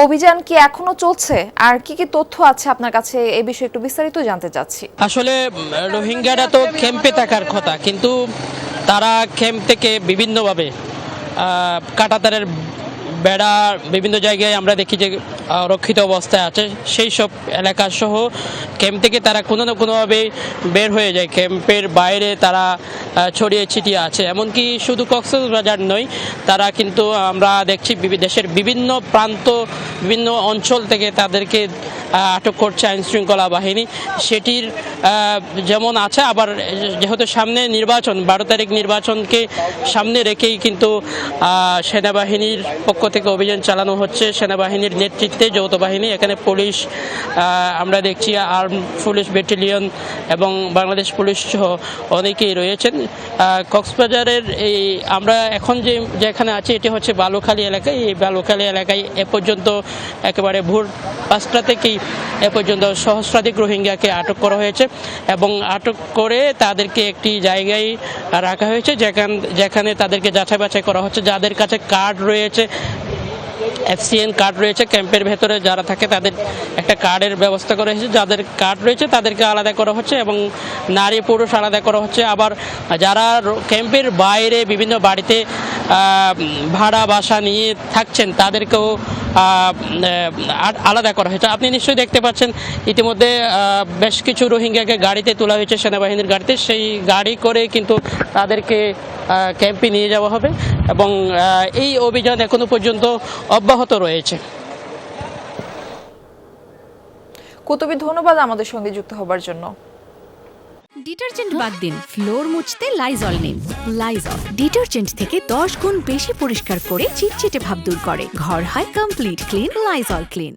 অভিযান কি এখনো চলছে, আর কি কি তথ্য আছে আপনার কাছে এই বিষয়ে একটু বিস্তারিত জানতে চাচ্ছি। আসলে রোহিঙ্গারা তো ক্যাম্পে থাকার কথা, কিন্তু তারা ক্যাম্প থেকে বিভিন্নভাবে কাঁটাতারের বেড়া বিভিন্ন জায়গায় আমরা দেখি যে রক্ষিত অবস্থায় আছে, সেই সব এলাকা সহ ক্যাম্প থেকে তারা কোনো না কোনোভাবে বের হয়ে যায়। ক্যাম্পের বাইরে তারা ছড়িয়ে ছিটিয়ে আছে। এমনকি শুধু কক্সবাজার নয়, তারা কিন্তু আমরা দেখছি দেশের বিভিন্ন প্রান্ত, বিভিন্ন অঞ্চল থেকে তাদেরকে আটক করছে আইনশৃঙ্খলা বাহিনী। সেটির যেমন আছে, আবার যেহেতু সামনে নির্বাচন, 12 তারিখ নির্বাচনকে সামনে রেখেই কিন্তু সেনাবাহিনীর পক্ষ থেকে অভিযান চালানো হচ্ছে। সেনাবাহিনীর নেতৃত্বে যৌথ বাহিনী, এখানে পুলিশ আমরা দেখছি, আর্ম পুলিশ ব্যাটালিয়ন এবং বাংলাদেশ পুলিশ সহ অনেকেই রয়েছেন। কক্সবাজারের এই আমরা এখন যেখানে আছি এটি হচ্ছে বালুখালী এলাকায়। এই বালুখালী এলাকায় এ পর্যন্ত একেবারে ভোর 5টা থেকেই এ পর্যন্ত সহস্রাধিক রোহিঙ্গাকে আটক করা হয়েছে এবং আটক করে তাদেরকে একটি জায়গায় রাখা হয়েছে, যেখানে তাদেরকে যাচাই বাছাই করা হচ্ছে। যাদের কাছে কার্ড রয়েছে, FCN কার্ড রয়েছে, ক্যাম্পের ভেতরে যারা থাকে তাদের একটা কার্ডের ব্যবস্থা করা হয়েছে। যাদের কার্ড রয়েছে তাদেরকে আলাদা করা হচ্ছে এবং নারী পুরুষ আলাদা করা হচ্ছে। আবার যারা ক্যাম্পের বাইরে বিভিন্ন বাড়িতে ভাড়া বাসা নিয়ে থাকছেন তাদেরকেও আলাদা করা হয়েছে। আপনি নিশ্চয়ই দেখতে পাচ্ছেন ইতিমধ্যে বেশ কিছু রোহিঙ্গাকে গাড়িতে তোলা হয়েছে, সেনাবাহিনীর গাড়িতে। সেই গাড়ি করে কিন্তু তাদেরকে ক্যাম্পে নিয়ে যাওয়া হবে এবং এই অভিযান এখনো পর্যন্ত অব্যাহত রয়েছে। কুতুবী, ধন্যবাদ আমাদের সঙ্গে যুক্ত হবার জন্য। ডিটারজেন্ট বাদ দিন, ফ্লোর মুছতে লাইজল নিন। লাইজল ডিটারজেন্ট থেকে 10 গুণ বেশি পরিষ্কার করে চিটচিটে ভাব দূর করে। ঘর হয় কমপ্লিট ক্লিন। Lysol clean.